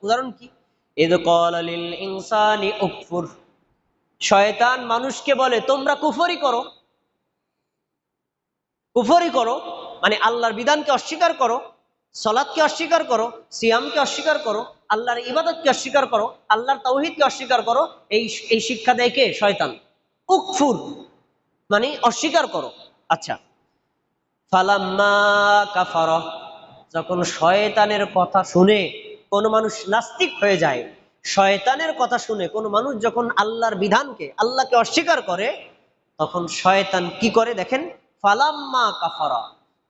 উদাহরণ কি? ইদ ক্বালা লিল ইনসানি উকফুর, শয়তান মানুষকে বলে তোমরা কুফরি করো। কুফরি করো মানে আল্লাহর বিধানকে অস্বীকার করো, সালাতকে অস্বীকার করো, সিয়ামকে অস্বীকার করো, আল্লাহর ইবাদতকে অস্বীকার করো, আল্লাহর তাওহীদকে অস্বীকার করো। এই এই শিক্ষা দেয় কে? শয়তান। উকফুর মানে অস্বীকার করো। আচ্ছা, ফালাম্মা কাফারা, যখন শয়তানের কথা শুনে কোন মানুষ নাস্তিক হয়ে যায়, শয়তানের কথা শুনে কোন মানুষ যখন আল্লাহর বিধানকে, আল্লাহকে অস্বীকার করে, তখন শয়তান কি করে দেখেন, ফালাম্মা কাফারা,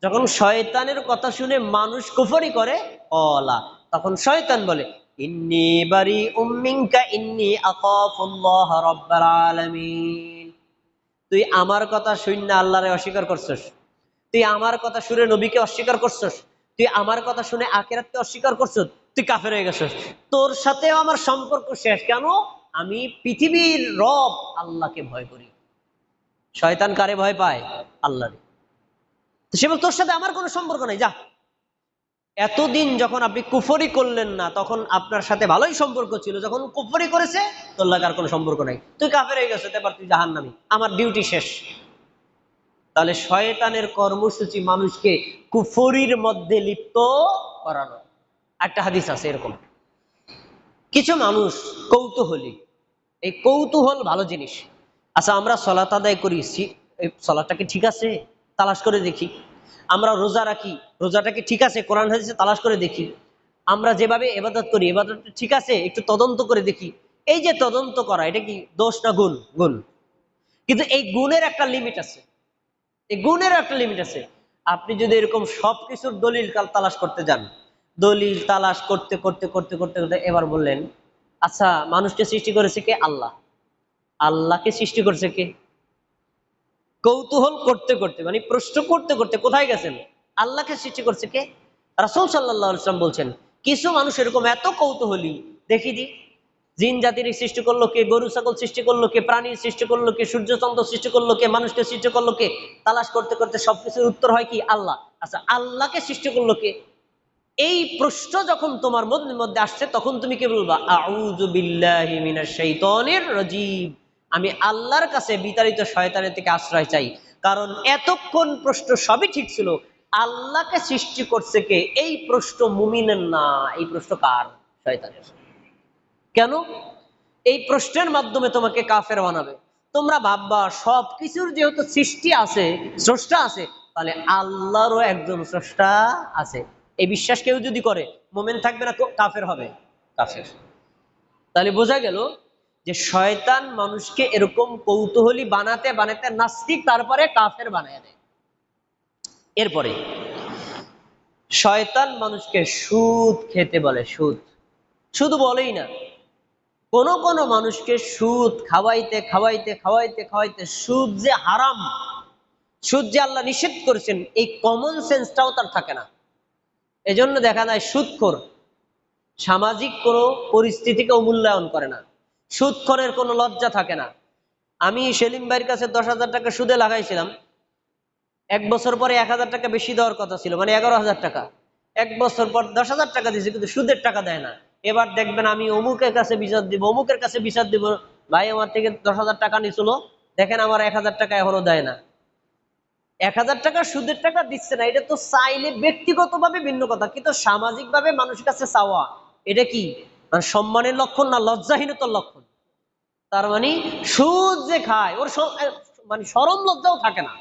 যখন শয়তানের কথা শুনে মানুষ কুফরি করে, অলা, তখন শয়তান বলে ইন্নী বারিউম মিনকা ইন্নী আখাফুল্লাহ রাব্বাল আলামিন, তুই আমার কথা শুনে আল্লাহরে অস্বীকার করছস, তুই আমার কথা শুনে নবীকে অস্বীকার করছস, তুই আমার কথা শুনে আখিরাতকে অস্বীকার করছস, তুই কাফের হয়ে গেছস, তোর সাথেও আমার সম্পর্ক শেষ। কেন? আমি পৃথিবীর রব আল্লাহকে ভয় করি। শয়তান কারে ভয় পায়? আল্লাহরে। তো সে বলে তোর সাথে আমার কোনো সম্পর্ক নাই, যা। এতদিন যখন আপনি কুফরি করলেন না তখন আপনার সাথে ভালোই সম্পর্ক ছিল, যখন কুফরি করেছে তোর লাগে আর কোনো সম্পর্ক নাই, তুই কাফের হয়ে গেছে, এবার তুই জাহান্নামী, আমার ডিউটি শেষ। তাহলে শয়তানের কর্মসূচি মানুষকে কুফরির মধ্যে লিপ্ত করানো। একটা হাদিস আছে এরকম, কিছু মানুষ কৌতূহলী, এই কৌতূহল ভালো জিনিস। আচ্ছা, আমরা সলাত আদায় করি, এই সলাতটা কি ঠিক আছে, তালাশ করে দেখি। আমরা রোজা রাখি, রোজাটা কি ঠিক আছে, কোরআন হাদিসে তালাশ করে দেখি। আমরা যেভাবে ইবাদত করি, ইবাদতটা ঠিক আছে, একটু তদন্ত করে দেখি। এই যে তদন্ত করা, এটা কি দোষ না গুণ? গুণ। কিন্তু এই গুণের একটা লিমিট আছে, এই গুণের একটা লিমিট আছে। আপনি যদি এরকম সবকিছুর দলিল তালাশ করতে যান, দলিল তালাশ করতে করতে করতে করতে করতে এবার বললেন আচ্ছা, মানুষকে সৃষ্টি করেছে কে? আল্লাহ। আল্লাহকে সৃষ্টি করছে কে? কৌতূহল করতে করতে মানে প্রশ্ন করতে করতে কোথায় গেছেন? আল্লাহকে সৃষ্টি করছে কে? রাসূল সাল্লাল্লাহু আলাইহি ওয়াসাল্লাম বলছেন কিছু মানুষ এরকম এত কৌতূহলী, দেখি দি জিন জাতির সৃষ্টি করলো কে, গরু ছাগল সৃষ্টি করলো কে, প্রাণী সৃষ্টি করলো কে, সূর্য চন্দ্র সৃষ্টি করলো কে, মানুষকে সৃষ্টি করলো কে, তালাশ করতে করতে সবকিছুর উত্তর হয় কি? আল্লাহ। আচ্ছা, আল্লাহকে সৃষ্টি করলো কে? এই প্রশ্ন যখন তোমার মধ্যে আসছে তখন তুমি কি বলবা? আউযু বিল্লাহি মিনাশ শাইতানির রাজীম, আমি আল্লাহর কাছে বিতাড়িত শয়তানের থেকে আশ্রয় চাই। কারণ এতক্ষণ প্রশ্ন সবই ঠিক ছিল, আল্লাহকে সৃষ্টি করছে কে, এই প্রশ্ন মুমিনের না, এই প্রশ্ন কার? শয়তানের। কেন? এই প্রশ্নের মাধ্যমে তোমাকে কাফের বানাবে। তোমরা ভাববা সবকিছুর যেহেতু সৃষ্টি আছে, স্রষ্টা আছে, তাহলে আল্লাহরও একজন স্রষ্টা আছে। এই বিশ্বাস কেউ যদি করে, মুমিন থাকবে না, কাফের হবে। কাফের। তাহলে বোঝা গেল যে শয়তান মানুষকে এরকম কৌতূহলী বানাতে বানাতে নাস্তিক, তারপরে কাফের বানায় দেয়। এরপরে শয়তান মানুষকে সুদ খেতে বলে। সুদ শুধু বলেই না, কোন কোন মানুষকে সুদ খাওয়াইতে খাওয়াইতে খাওয়াইতে খাওয়াইতে সুদ যে হারাম, সুদ যে আল্লাহ নিষেধ করেছেন, এই কমন সেন্সটাও তার থাকে না। এজন্য দেখা যায় সুদখোর সামাজিক কোনো পরিস্থিতিকে মূল্যায়ন করে না, সুদখোরের কোনো লজ্জা থাকে না। আমি সেলিম ভাইয়ের কাছে 10,000 টাকা সুদে লাগাইছিলাম, 1 বছর পরে 1,000 টাকা বেশি দেওয়ার কথা ছিল, মানে 11,000 টাকা। 1 বছর পর 10,000 টাকা দিয়েছে, কিন্তু সুদের টাকা দেয় না। এবার দেখবেন আমি অমুকের কাছে বিচার দিব, অমুকের কাছে বিচার দিব, ভাই আমার থেকে 10,000 টাকা নিছিল, দেখেন আমার 1,000 টাকা এখনো দেয় না। 1,000 টাকা সুদের টাকা দিচ্ছে না, এটা তো চাইলে ব্যক্তিগতভাবে ভিন্ন কথা, কিন্তু সামাজিক ভাবে মানুষের কাছে চাওয়া, এটা কি মানে সম্মানের লক্ষণ না লজ্জাহীনতার লক্ষণ? তার মানে সুদ যে খায় ওর মানে শরম লজ্জাও থাকে না।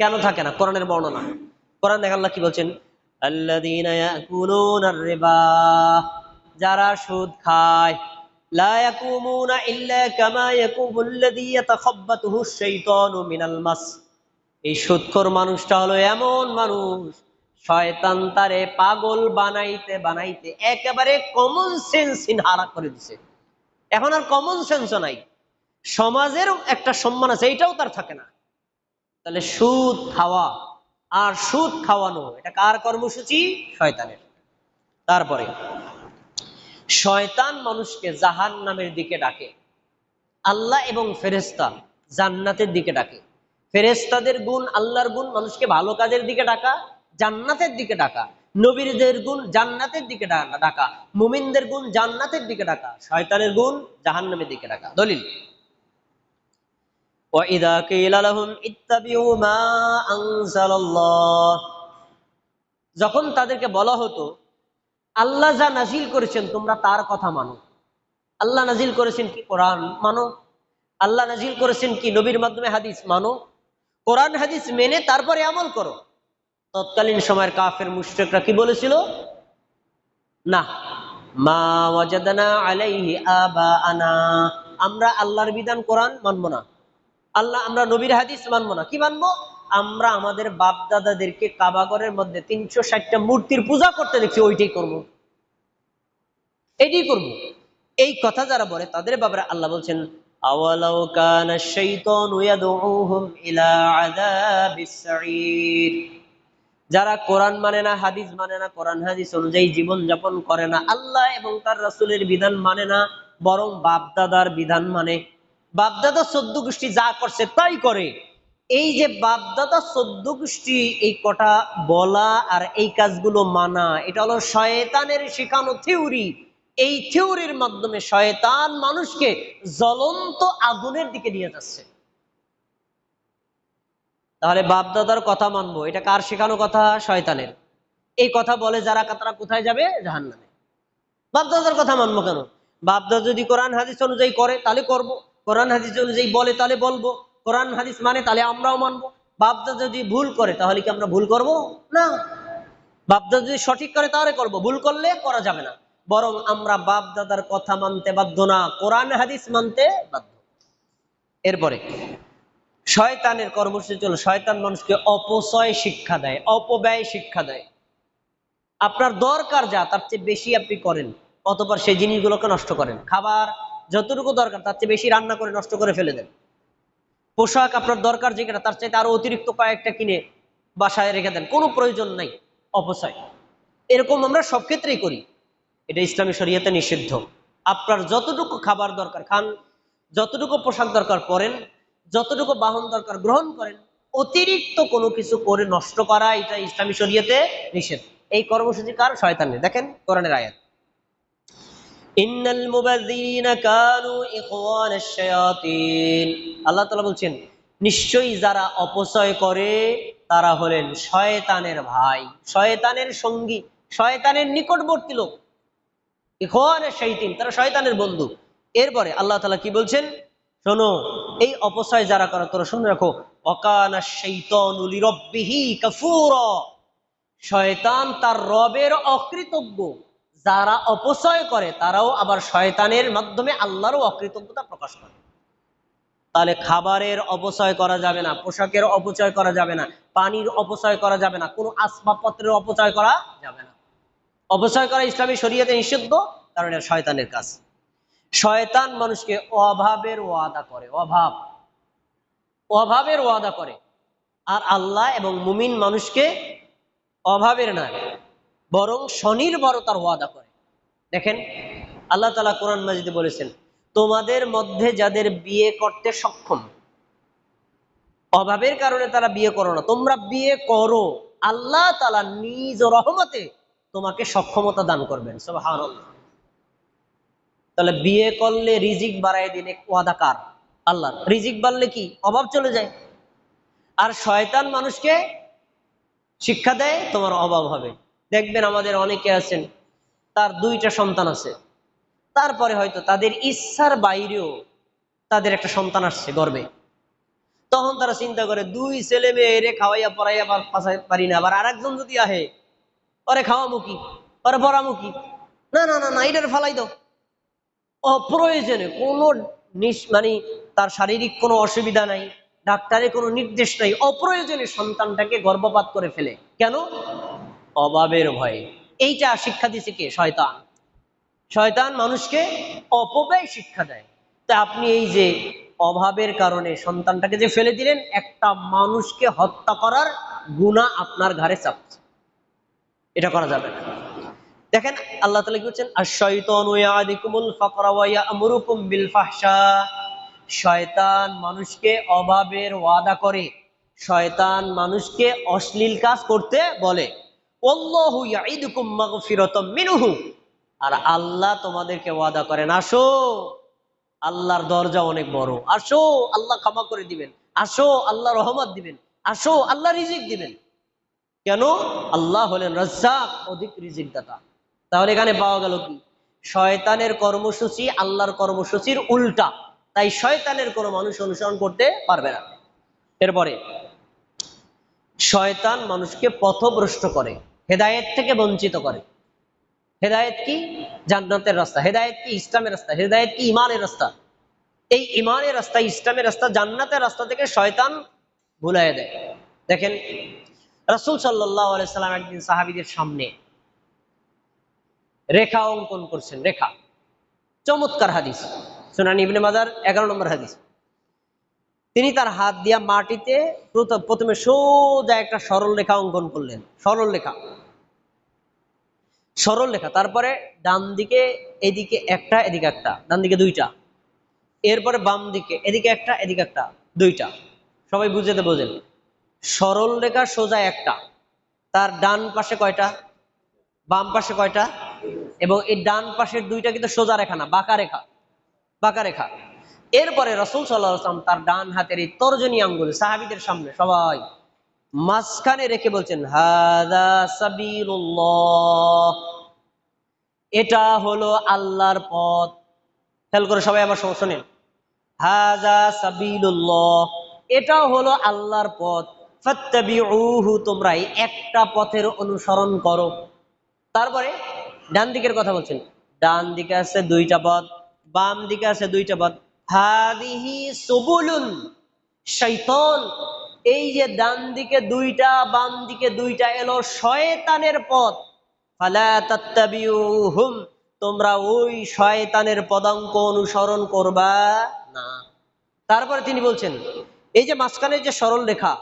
কেন থাকে না? কোরআনের বর্ণনা, কোরআন দেখেন আল্লাহ কি বলছেন, আল্লাযীনা ইয়াকুলুনার রিবা, যারা সুদ খায়, লা ইয়াকুমুনা ইল্লা কামা ইয়াকুমুল্লাযী ইয়াতাখাব্বাতুহুশ শাইতানু মিনাল মাস, এই সুদখোর মানুষটা হলো এমন মানুষ, শয়তান তারে পাগল বানাইতে বানাইতে একেবারে কমন সেন্স হারা করে দিছে। এখন আর কমন সেন্সও নাই, সমাজের একটা সম্মান আছে, এইটাও তার থাকে না। তাহলে সুদ খাওয়া আর সুদ খাওয়ানো, এটা কার কর্মসূচি? শয়তানের। তারপরে শয়তান মানুষকে জাহান্নামের দিকে ডাকে, আল্লাহ এবং ফেরেশতা জান্নাতের দিকে ডাকে। ফেরেশতাদের গুণ, আল্লাহর গুণ, মানুষকে ভালো কাজের দিকে ডাকা, জান্নাতের দিকে ডাকা। নবীদের গুণ জান্নাতের দিকে ডাকা, মুমিনদের গুণ জান্নাতের দিকে ডাকা, শয়তানের গুণ জাহান্নামের দিকে ডাকা। দলিল وَإِذَا قِيلَ لَهُمْ اتَّبِعُوا مَا أَنزَلَ اللَّهُ, যখন তাদেরকে বলা হতো আল্লাহ যা নাজিল করেছেন তোমরা তার কথা মানো। আল্লাহ নাজিল করেছেন কি কোরআন, মানো। আল্লাহ নাজিল করেছেন কি নবীর মাধ্যমে হাদিস, মানো। কোরআন হাদিস মেনে তারপরে আমল করো। তৎকালীন সময়ের কাফের মুশরিকরা কি বলেছিল? না, মা ওয়াজাদনা আলাইহি আবাআনা, আমরা আল্লাহর বিধান কোরআন মানবো না, আমরা নবীর হাদিস মানবো না। কি মানবো? আমরা আমাদের বাপ দাদাদেরকে কাবাগরের মধ্যে 360টা মূর্তির পূজা করতে দেখছি, ওইটাই করবো, এটাই করবো। এই কথা যারা বলে তাদের ব্যাপারে আল্লাহ বলছেন আওয়ালাউ কানা শাইতানু ইয়াদউহুম ইলা আযাবিস সাঈর, যারা কোরআন মানে না, হাদিস মানে না, কোরআন হাদিস অনুযায়ী জীবন যাপন করে না, আল্লাহ এবং তার রাসূলের বিধান মানে না, বরং বাপদাদার বিধান মানে, বাপদাদা 14 গোষ্ঠী যা করছে তাই করে। এই যে বাপদাদা 14 গোষ্ঠী এই কথা বলা আর এই কাজগুলো মানা, এটা হলো শয়তানের শেখানো থিওরি। এই থিওরির মাধ্যমে শয়তান মানুষকে জ্বলন্ত আগুনের দিকে নিয়ে যাচ্ছে। তাহলে বাপদাদার কথা মানবো, এটা কার শেখানো কথা? শয়তানের। এই কথা বলে যারা, তারা কোথায় যাবে? জাহান্নামে। বাপদাদার কথা মানবো কেন? বাপদাদা যদি কোরআন হাদিস অনুযায়ী করে তাহলে করব, কোরআন হাদিস অনুযায়ী বলে তাহলে বলবো, কোরআন হাদিস মানে তাহলে আমরাও মানবো। বাপদাদা যদি ভুল করে তাহলে কি আমরা ভুল করব? না। বাপদাদা যদি সঠিক করে তাহলে করব, ভুল করলে করা যাবে না। বরং আমরা বাপদাদার কথা মানতে বাধ্য না, কোরআন হাদিস মানতে বাধ্য। এরপরে শয়তানের কর্মসূচি হলো, শয়তান মানুষকে অপচয় শিক্ষা দেয়, অপব্যয় শিক্ষা দেয়। আপনার দরকার যা তার চেয়ে বেশি আপনি করেন, অতঃপর সেই জিনিসগুলোকে নষ্ট করেন। খাবার যতটুকু দরকার তার চেয়ে বেশি রান্না করে নষ্ট করে ফেলে দেন। পোশাক আপনার দরকার যেটা তার চাইতে আরো অতিরিক্ত কয়েকটা কিনে বাসায় রেখে দেন, কোনো প্রয়োজন নাই, অপচয়। এরকম আমরা সব ক্ষেত্রেই করি, এটা ইসলামী শরীয়তে নিষিদ্ধ। আপনার যতটুকু খাবার দরকার খান, যতটুকু পোশাক দরকার পরেন, যতটুকু বাহন দরকার গ্রহণ করেন। অতিরিক্ত কোনো কিছু করে নষ্ট করা এটা ইসলামী শরীয়তে নিষেধ। এই কর্মসূচি কার? শয়তানের। দেখেন কোরআনের আয়াত, ইন্নাল মুবাযযিরিনা কানু ইখওয়ানাশ শায়াতিন, আল্লাহ তাআলা বলছেন নিশ্চয়ই যারা অপচয় করে তারা হলেন শয়তানের ভাই, শয়তানের সঙ্গী, শয়তানের নিকটবর্তী লোক। ইখওয়ানাশ শায়াতিন, তারা শয়তানের বন্ধু। এরপরে আল্লাহ তাআলা কি বলছেন? শোনো, এই অপচয় যারা করে তোরা শুনে রাখো, ওয়াকানাশ শাইতানু লিরাব্বিহি কাফুরা, শয়তান তার রবের অকৃতজ্ঞ। যারা অপচয় করে তারাও আবার শয়তানের মাধ্যমে আল্লাহরও অকৃতজ্ঞতা প্রকাশ করে। তাহলে খাবারের অপচয় করা যাবে না, পোশাকের অপচয় করা যাবে না, পানির অপচয় করা যাবে না, কোনো আসবাবপত্রের অপচয় করা যাবে না। অপচয় করা ইসলামী শরীয়তে নিষিদ্ধ, কারণ এটা শয়তানের কাজ। শয়তান মানুষকে অভাবের ওয়াদা করে, অভাবের ওয়াদা করে। আর আল্লাহ এবং মুমিন মানুষকে অভাবের নয় বরং স্বনির্ভরতার ওয়াদা করে। দেখেন আল্লাহ তাআলা কোরআন মাজিদে বলেছেন, তোমাদের মধ্যে যাদের বিয়ে করতে সক্ষম, অভাবের কারণে তারা বিয়ে করো না, তোমরা বিয়ে করো, আল্লাহ তাআলা নিজ রহমতে তোমাকে সক্ষমতা দান করবেন। সুবহানাল্লাহ। তাহলে বিয়ে করলে রিজিক বাড়ায় দিলে ওয়াদা কার? আল্লাহ। রিজিক বাড়লে কি অভাব চলে যায়? আর শয়তান মানুষকে শিক্ষা দেয় তোমার অভাব হবে। দেখবেন আমাদের অনেকে আছেন তার 2টা সন্তান আছে, তারপরে হয়তো তাদের ইচ্ছার বাইরেও তাদের একটা সন্তান আসছে গর্বে, তখন তারা চিন্তা করে 2 ছেলে মেয়ে খাওয়াইয়া পড়াইয়া পারি না, আবার আরেকজন যদি আহে ওরে খাওয়ামু কি, ওরে পড়ামু কি, না না না না এটার ফালাই দাও। অপ্রয়োজনে কোনো মানে তার শারীরিক কোনো অসুবিধা নাই, ডাক্তারের কোনো নির্দেশ নাই, অপ্রয়োজনে সন্তানটাকে গর্ভপাত করে ফেলে। কেন? অভাবের ভয়ে। এইটা শিক্ষা দিছে কে? শয়তান। শয়তান মানুষকে অপব্যয় শিক্ষা দেয়। তা আপনি এই যে অভাবের কারণে সন্তানটাকে যে ফেলে দিলেন, একটা মানুষকে হত্যা করার গুনাহ আপনার ঘাড়ে চাপছে, এটা করা যাবে না। দেখেন আল্লাহ তাআলা কি বলছেন, আশ-শাইতানু ইয়া'দিকুমুল ফাকরা ওয়া ইয়া'মুরুকুম বিল ফাহশা, শয়তান মানুষকে অভাবের ওয়াদা করে, শয়তান মানুষকে অশ্লীল কাজ করতে বলে। ওয়াল্লাহু ইয়াইদুকুম মাগফিরাতাম মিনহু, আর আল্লাহ তোমাদেরকে ওয়াদা করেন, আসো, আল্লাহর দরজা অনেক বড়, আসো আল্লাহ ক্ষমা করে দিবেন, আসো আল্লাহ রহমত দিবেন, আসো আল্লাহ রিজিক দিবেন। কেন? আল্লাহ হলেন রাজ্জাক, অধিক রিজিক দাতা। তাহলে এখানে পাওয়া গেল কি? শয়তানের কর্মসূচি আল্লাহর কর্মসূচির উল্টা, তাই শয়তানের কোনো মানুষ অনুসরণ করতে পারবে না। এরপরে শয়তান মানুষকে পথভ্রষ্ট করে, হেদায়েত থেকে বঞ্চিত করে। হেদায়েত কি? জান্নাতের রাস্তা। হেদায়েত কি? ইসলামের রাস্তা। হেদায়েত কি? ইমানের রাস্তা। এই ইমানের রাস্তা, ইসলামের রাস্তা, জান্নাতের রাস্তা থেকে শয়তান ভুলাই দেয়। দেখেন, রাসূল সাল্লাল্লাহু আলাইহি সাল্লাম একদিন সাহাবীদের সামনে রেখা অঙ্কন করছেন। রেখা, চমৎকার হাদিস, সুনান ইবনে মাজার 11 নম্বর হাদিস। তিনি তার হাত দিয়া মাটিতে প্রথমে সোজা একটা সরল রেখা অঙ্কন করলেন। সরল রেখা, সরল রেখা। তারপরে ডান দিকে, এদিকে একটা, এদিকে একটা, ডান দিকে দুইটা। এরপরে বাম দিকে, এদিকে একটা, এদিকে একটা, দুইটা। সবাই বুঝতে বোঝেন? সরল রেখা সোজা একটা, তার ডান পাশে কয়টা, বাম পাশে কয়টা, এবং এই ডান পাশের দুইটা কিন্তু সোজা রেখা না, বাঁকা রেখা, বাঁকা রেখা। এরপরে রাসূল সাল্লাল্লাহু আলাইহি ওয়াসাল্লাম তার ডান হাতের এই তর্জনী আঙ্গুল সাহাবীদের সামনে সবাই মাঝখানে রেখে বলছেন, হাযা সাবিলুল্লাহ, এটা হলো আল্লাহর পথ। খেয়াল করে সবাই আমার শোনেন, হাযা সাবিলুল্লাহ, এটা হলো আল্লাহর পথ, ফাত্তাবিউহু, তোমরা এই একটা পথের অনুসরণ করো। তারপরে ডান দিকের কথা বলছেন, ডান দিকে আছে দুইটা পথ, বাম দিকে আছে দুইটা পথ। হাদিহি সুবুলুন শাইতান, এই যে ডান দিকে দুইটা, বাম দিকে দুইটা এলো শয়তানের পথ। ফালা তাত্তাবিউহুম, তোমরা ওই শয়তানের পদাঙ্ক অনুসরণ করবা না। তারপরে তিনি বলছেন, এই যে মাঝখানে যে সরল রেখা,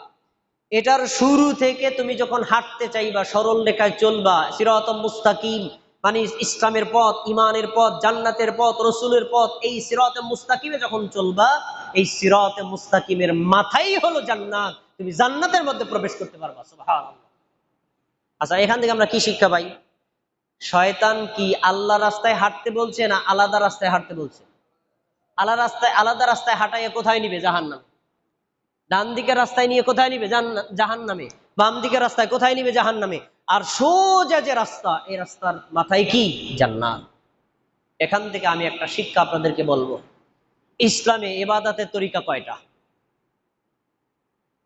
এটার শুরু থেকে তুমি যখন হাঁটতে চাইবা, সরল রেখায় চলবা, সিরাতাম মুস্তাকিম, মানে ইসলামের পথ, ইমানের পথ, জান্নাতের পথ, রসুলের পথ, এই সিরাতে মুস্তাকিমে যখন চলবা, এই সিরাতে মুস্তাকিমের মাথাই হলো জান্নাত, তুমি জান্নাতের মধ্যে প্রবেশ করতে পারবা। সুবহানাল্লাহ। আচ্ছা, এখান থেকে আমরা কি শিক্ষা পাই? শয়তান কি আল্লাহ রাস্তায় হাঁটতে বলছে না আলাদা রাস্তায় হাঁটতে বলছে? আলাদা রাস্তায় হাঁটাইয়া কোথায় নিবে? জাহান্নামে। ডান দিকের রাস্তায় নিয়ে কোথায় নিবে? জাহান্নামে। বাম দিকের রাস্তায় কোথায় নিবে? জাহান্নামে। আর সোজা যে রাস্তা, এই রাস্তার মাথায় কি? জান্নাত। এখান থেকে আমি একটা শিক্ষা আপনাদেরকে বলবো, ইসলামে ইবাদতের তরিকা কয়টা?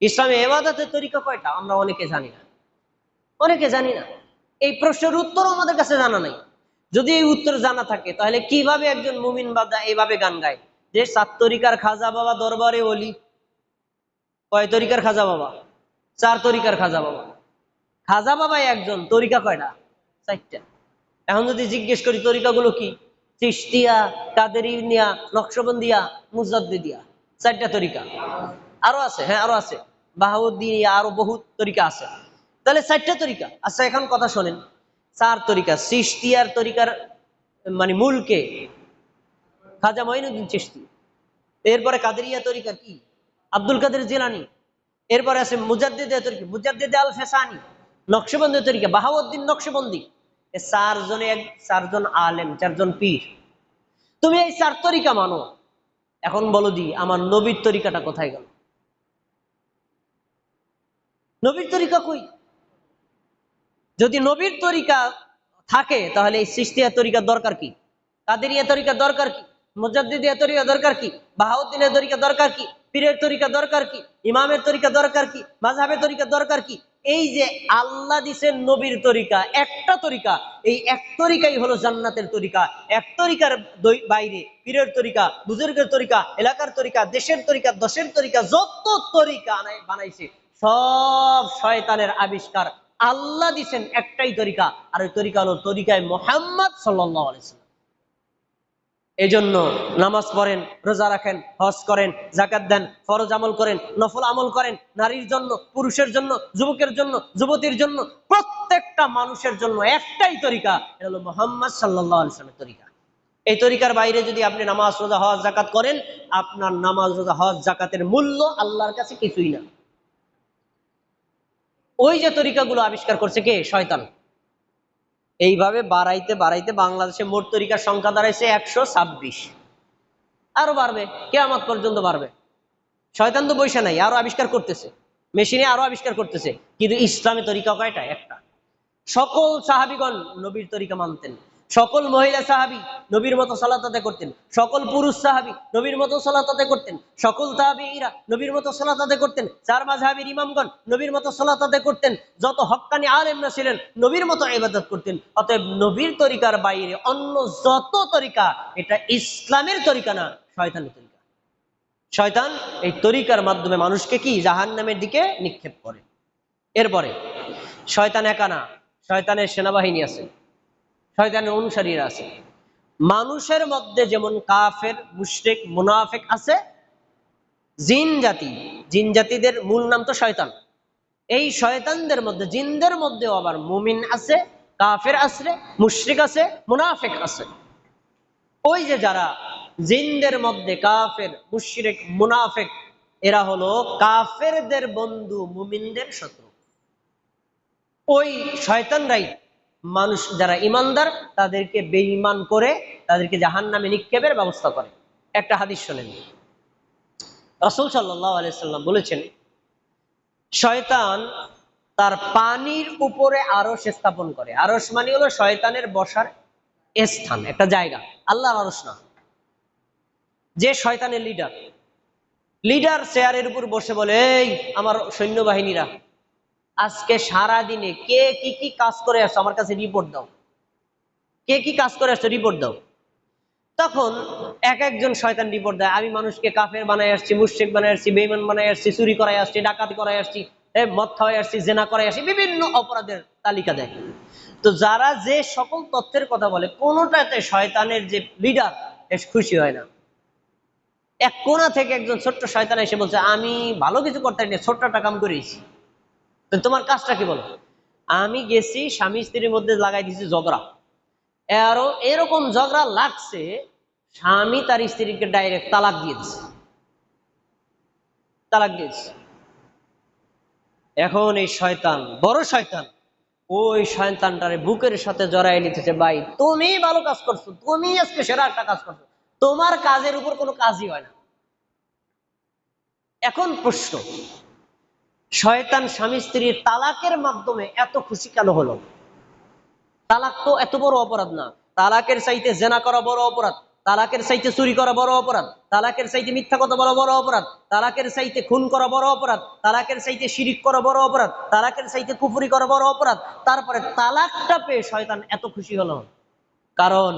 ইসলামে ইবাদতের তরিকা কয়টা আমরা অনেকে জানি না, অনেকে জানি না। এই প্রশ্নের উত্তর আমাদের কাছে জানা নাই। যদি এই উত্তর জানা থাকে, তাহলে কিভাবে একজন মুমিন বান্দা এইভাবে গান গায় যে 7 তরিকার খাজা বাবা দরবারে ওলি? কয় তরিকার খাজা বাবা? 4 তরিকার খাজা বাবা। খাজা বাবা একজন, তরিকা কয়টা? 4টা। এখন যদি জিজ্ঞেস করি তরিকাগুলো কি? চিশতিয়া, কাদেরিয়া, নকশবন্দিয়া, মুজাদ্দিদিয়া, 4টা তরিকা। আরো আছে, হ্যাঁ আরো আছে, বাহাউদ্দিয়া, আরো বহুত তরিকা আছে। তাহলে 4টা তরিকা। আচ্ছা, এখন কথা শোনেন, 4 তরিকা। চিশতিয়ার তরিকার মানে মূলকে খাজা মঈনুদ্দিন চিশতি। এরপরে কাদেরিয়া তরিকা কি? আব্দুল কাদের জিলানী। এরপরে আছে মুজাদ্দিদে তরিকা, মুজাদ্দিদ আল ফেসানি। নকশবন্দি তরিকা, বাহাউদ্দিন নকশবন্দি। এই 4 জন আলেম, 4 জন পীর। তুমি এই 4 তরিকা মানো, এখন বলো দি আমার নবীর তরিকাটা কোথায় গেল? নবীর তরিকা কই? যদি নবীর তরিকা থাকে, তাহলে এই চিশতিয়া তরিকার দরকার কি? কাদেরিয়া তরিকার দরকার কি? মুজাদ্দিদিয়া তরিকা দরকার কি? বাহাউদ্দিনের তরিকা দরকার কি? পীরের তরিকা দরকার কি? ইমামের তরিকা দরকার কি? মাযহাবের তরিকা দরকার কি? এই যে আল্লাহ দিছেন নবীর তরিকা, একটা তরিকা, এই এক তরিকাই হলো জান্নাতের তরিকা। এক তরিকার বাইরে পীরের তরিকা, বুজুর্গের তরিকা, এলাকার তরিকা, দেশের তরিকা, দশের তরিকা, যত তরিকা বানাইছে সব শয়তানের আবিষ্কার। আল্লাহ দিছেন একটাই তরিকা, আর ওই তরিকা হলো তরিকায় মুহাম্মদ সাল্লাল্লাহু আলাইহি ওয়াসাল্লাম। এই জন্য নামাজ পড়েন, রোজা রাখেন, হজ করেন, যাকাত দেন, ফরজ আমল করেন, নফল আমল করেন, নারীর জন্য, পুরুষের জন্য, যুবকের জন্য, যুবতীর জন্য, প্রত্যেকটা মানুষের জন্য একটাই তরিকা, এটা হলো মুহাম্মদ সাল্লাল্লাহু আলাইহি ওয়াসাল্লামের তরিকা। এই তরিকার বাইরে যদি আপনি নামাজ, রোজা, হজ, যাকাত করেন, আপনার নামাজ, রোজা, হজ, যাকাতের মূল্য আল্লাহর কাছে কিছুই না। ওই যে তরিকাগুলো আবিষ্কার করছে কে? শয়তান। এইভাবে বাড়াইতে বাড়াইতে বাংলাদেশে মোট তরিকার সংখ্যা দাঁড়াইছে 126, আরো বাড়বে, কিয়ামত পর্যন্ত বাড়বে। শয়তান তো বৈশা নাই, আরো আবিষ্কার করতেছে, মেশিনে আরো আবিষ্কার করতেছে। কিন্তু ইসলামী তরিকা কয়টা? একটা। সকল সাহাবীগণ নবীর তরিকা মানতেন, সকল মহিলা সাহাবী নবীর মতো সালাত আদায় করতেন, সকল পুরুষ সাহাবী নবীর মতো সালাত আদায় করতেন, সকল তাবেঈরা নবীর মতো সালাত আদায় করতেন, চার মাযহাবের ইমামগণ নবীর মতো সালাত আদায় করতেন, যত হক্কানি আলেমরা ছিলেন নবীর মতো ইবাদত করতেন। অতএব নবীর তরিকার বাইরে অন্য যত তরিকা, এটা ইসলামের তরিকা না, শয়তানের তরিকা। শয়তান এই তরিকার মাধ্যমে মানুষকে কি জাহান্নামের দিকে নিক্ষেপ করে। এরপরে শয়তান একা না, শয়তানের সেনাবাহিনী আছে, শয়তানের অনুসারীরা আছে। মানুষের মধ্যে যেমন কাফের, মুশরিক, মুনাফিক আছে, জিন জাতি, জিন জাতিদের মূল নাম তো শয়তান। এই শয়তানদের মধ্যে, জিনদের মধ্যেও আবার মুমিন আছে, কাফের আছে, মুশরিক আছে, মুনাফিক আছে। ওই যে যারা জিনদের মধ্যে কাফের, মুশরিক, মুনাফিক, এরা হলো কাফেরদের বন্ধু, মুমিনদের শত্রু। ওই শয়তানরাই মানুষ যারা ইমানদার তাদেরকে বেঈমান করে তাদেরকে জাহান্নামে নিক্ষেপের ব্যবস্থা করে। একটা হাদিস শোনেন, রাসূল সাল্লাল্লাহু আলাইহি সাল্লাম বলেছেন, শয়তান তার পানির উপরে আরশ স্থাপন করে। আরশ মানে হলো শয়তানের বসার স্থান, একটা জায়গা, আল্লাহর আরশ না। যে শয়তানের লিডার চেয়ারের উপর বসে বলে, এই আমার সৈন্যবাহিনীরা, আজকে সারা দিনে কে কি কি কাজ করে আসছো আমার কাছে রিপোর্ট দাও, কে কি কাজ করে আসছো রিপোর্ট দাও। তখন এক একজন শয়তান রিপোর্ট দেয়, আমি মানুষকে কাফের বানাই আসছি, মুশরিক বানাই আসছি, বেঈমান বানাই আসছি, চুরি করাই আসছি, ডাকাতি করাই আসছি, মদ খাওয়াই আসছি, জেনা করাই আসছি, বিভিন্ন অপরাধের তালিকা দেয়। তো যারা যে সকল তথ্যের কথা বলে, কোনোটাতে শয়তানের যে লিডার খুশি হয় না। এক কোণা থেকে একজন ছোট্ট শয়তান এসে বলছে, আমি ভালো কিছু করতে পারি না, ছোট্ট একটা কাম করেছি, তোমার কাজটা কি বলো? আমি গেছি স্বামী স্ত্রীর মধ্যে লাগাই দিয়েছি ঝগড়া, আরো এরকম ঝগড়া লাগছে স্বামী তার স্ত্রীকে ডাইরেক্ট তালাক দিয়ে দিচ্ছে, তালাক দিয়েছে। এখন এই শয়তান, বড় শয়তান, ওই শয়তানটারে বুকের সাথে জড়াই নিতেছে, ভাই তুমি ভালো কাজ করছো, তুমি আজকে সেরা একটা কাজ করছো, তোমার কাজের উপর কোনো কাজই হয় না। এখন প্রশ্ন, শয়তান স্বামী স্ত্রীর তালাকের মাধ্যমে এত খুশি কেন হলো? তালাক তো এত বড় অপরাধ না, তালাকের চাইতে জেনা করা বড় অপরাধ, তালাকের চাইতে চুরি করা বড় অপরাধ, তালাকের চাইতে মিথ্যা কথা বলা বড় অপরাধ, তালাকের চাইতে খুন করা বড় অপরাধ, তালাকের চাইতে শিরিক করা বড় অপরাধ, তালাকের চাইতে কুফরি করা বড় অপরাধ। তারপরে তালাকটা পেয়ে শয়তান এত খুশি হলো, কারণ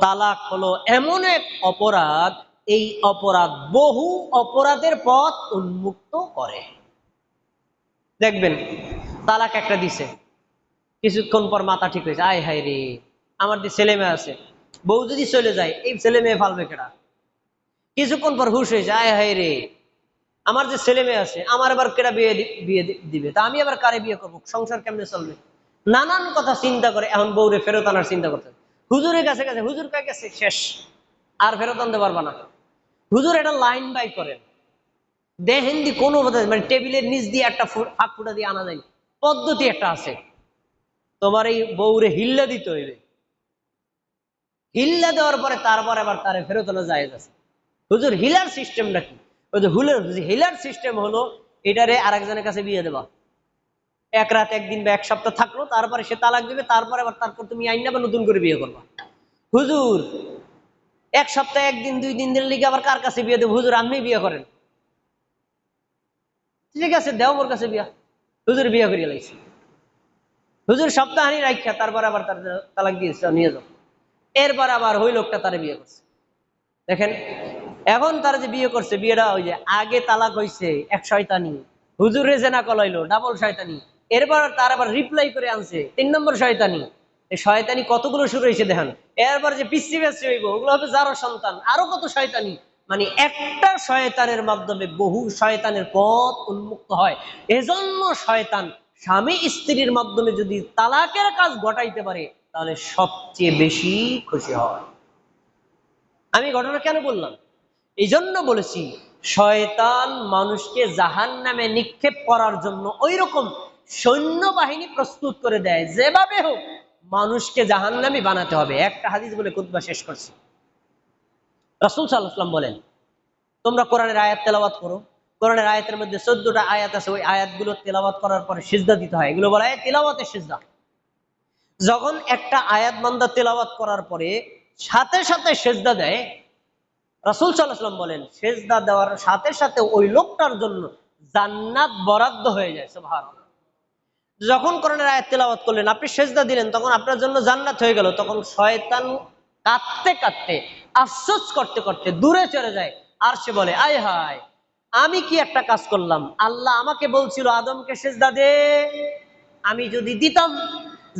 তালাক হলো এমন এক অপরাধ, এই অপরাধ বহু অপরাধের পথ উন্মুক্ত করে। দেখবেন তালাক একটা দিছে, কিছুক্ষণ পর মাথা ঠিক হয়েছে, আয় হায় রে, আমার যে ছেলে মেয়ে আছে, বউ যদি চলে যায় এই ছেলে মেয়ে ফালবে কেডা। কিছুক্ষণ পর হুশ হয়েছে, আয় হায় রে, আমার যে ছেলে মেয়ে আছে, আমার আবার কেডা বিয়ে বিয়ে দিবে, তা আমি আবার কারে বিয়ে করবো, সংসার কেমনে চলবে, নানান কথা চিন্তা করে এখন বউরে ফেরত আনার চিন্তা করতে। হুজুরের কাছে গেছে, হুজুর কাছে গেছে, শেষ, আর ফেরত আনতে পারবা না। হুজুর এটা লাইন বাই করেন, দেখেন দি কোনো মানে টেবিলের নিচ দিয়ে একটা ফাঁক ফুটা দিয়ে আনা যায়, পদ্ধতি একটা আছে। তোমার এই বউরে হিল্লা দিতে হইবে, হিল্লা দেওয়ার পরে তারপর আবার তারে ফেরত আনা যায় আছে। হুজুর হিলার সিস্টেমটা কি? ওই যে হিলার সিস্টেম হলো এটারে আরেকজনের কাছে বিয়ে দেবা, এক রাত একদিন বা এক সপ্তাহ থাকলো, তারপরে সে তালাক দিবে, তারপরে আবার তারপর তুমি আইন আবার নতুন করে বিয়ে করবা। হুজুর এক সপ্তাহ একদিন দুই দিন দিন লিগে আবার কার কাছে বিয়ে দেবো? হুজুর আপনি বিয়ে করেন, ঠিক আছে দেও ওর কাছে বিয়া। হুজুর বিয়ে করিয়ে লাইছে, হুজুর সপ্তাহানি রাখা, তারপর আবার তার তালাক দিয়েছে, নিয়ে যাও। এরপর আবার ওই লোকটা তারে বিয়ে করছে। দেখেন এখন তারা যে বিয়ে করছে, বিয়েটা ওই যে আগে তালাক হয়েছে এক শয়তানি, হুজুরে জেনা কলাইলো ডাবল শয়তানি, এরপর তার আবার রিপ্লাই করে আনছে 3 নম্বর শয়তানি। এই শয়তানি কতগুলো শুরু হয়েছে দেখেন। এরপর যে পিসি বেসি হইব ওগুলো হবে যারো সন্তান, আরো কত শয়তানি। মানে একটা শয়তানের মাধ্যমে বহু শয়তানের পথ উন্মুক্ত হয়। এজন্য শয়তান স্বামী স্ত্রীর মাধ্যমে যদি তালাকের কাজ ঘটাইতে পারে তাহলে সবচেয়ে বেশি খুশি হয়। আমি ঘটনা কেন বললাম? এই জন্য বলেছি, শয়তান মানুষকে জাহান্নামে নিক্ষেপ করার জন্য ওই রকম সৈন্যবাহিনী প্রস্তুত করে দেয়, যেভাবে হোক মানুষকে জাহান্নামী বানাতে হবে। একটা হাদিস বলে খুতবা শেষ করছি। রাসূল সাল্লাল্লাহু আলাইহি ওয়াসাল্লাম বলেন, তোমরা কোরআনের আয়াত তেলাওয়াত করো। কোরআনের আয়াতের মধ্যে 14টা আয়াত আছে, ওই আয়াতগুলো তেলাওয়াত করার পরে সিজদা দিতে হয়। এগুলো বলা হয় তেলাওয়াতের সিজদা। যখন একটা আয়াত বান্দা তেলাওয়াত করার পরে সাথে সাথে সিজদা দেয়, রাসূল সাল্লাল্লাহু আলাইহি ওয়াসাল্লাম বলেন, সিজদা দেওয়ার সাথে সাথে ওই লোকটার জন্য জান্নাত বরাদ্দ হয়ে যায়। সুবহানাল্লাহ। যখন কোরআনের আয়াত তেলাওয়াত করলেন, আপনি সিজদা দিলেন, তখন আপনার জন্য জান্নাত হয়ে গেল। তখন শয়তান কাঁদতে কাঁদতে, আফসোস করতে করতে দূরে চলে যায়। আর সে বলে, আয় হায়, আমি কি একটা কাজ করলাম! আল্লাহ আমাকে বলছিল আদমকে সিজদা দে, আমি যদি দিতাম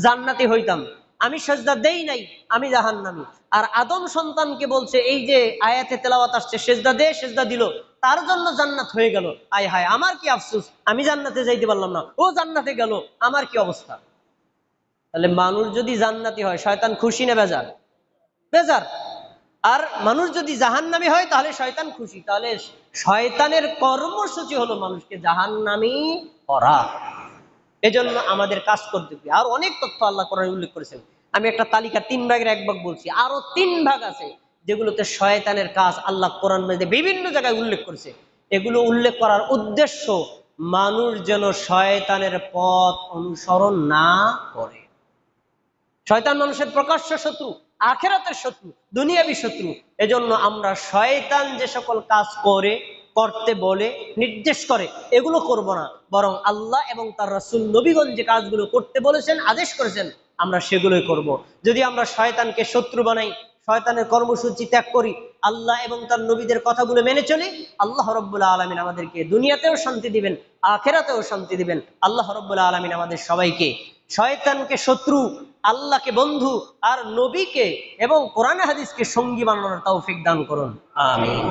জান্নাতি হইতাম। আমি সিজদা দেই নাই, আমি জাহান্নামী। আর আদম সন্তানকে বলছে, এই যে আয়াতে তেলাওয়াত আসছে, সিজদা দে, সিজদা দিল, তার জন্য জান্নাত হয়ে গেল। আয় হায়, আমার কি আফসোস, আমি জান্নাতে যাইতে পারলাম না, ও জান্নাতে গেল, আমার কি অবস্থা! তাহলে মানুষ যদি জান্নাতি হয়, শয়তান খুশি না বেজার? বেজার। আর মানুষ যদি জাহান্নামী হয়, তাহলে শয়তান খুশি। তাহলে শয়তানের কর্মসূচি হলো মানুষকে জাহান্নামী করা। এজন্য আমাদের কাজ করতে হবে। আর অনেক তথ্য আল্লাহ কোরআনে উল্লেখ করেছেন। আমি একটা তালিকা 3 ভাগের 1 ভাগ বলছি, আরো 3 ভাগ আছে যেগুলোতে শয়তানের কাজ আল্লাহ কোরআন মধ্যে বিভিন্ন জায়গায় উল্লেখ করেছে। এগুলো উল্লেখ করার উদ্দেশ্য মানুষ যেন শয়তানের পথ অনুসরণ না করে। শয়তান মানুষের প্রকাশ্য শত্রু, আখিরাতের শত্রু, দুনিয়াবী শত্রু। এজন্য আমরা শয়তান যে সকল কাজ করে, করতে বলে, নির্দেশ করে, এগুলো করব না, বরং আল্লাহ এবং তার রাসূল নবীগণ যে কাজগুলো করতে বলেছেন, আদেশ করেছেন, আমরা সেগুলোই করব। যদি আমরা শয়তানকে শত্রু বানাই, শয়তানের কর্মসূচি ত্যাগ করি, আল্লাহ এবং তার নবীদের কথাগুলো মেনে চলি, আল্লাহ রাব্বুল আলামিন আমাদেরকে দুনিয়াতেও শান্তি দিবেন, আখিরাতেও শান্তি দিবেন। আল্লাহ রাব্বুল আলামিন আমাদের সবাইকে শয়তানকে শত্রু, আল্লাহকে বন্ধু, আর নবীকে এবং কোরআন হাদিসকে সঙ্গী বানানোর তৌফিক দান করুন। আমিন।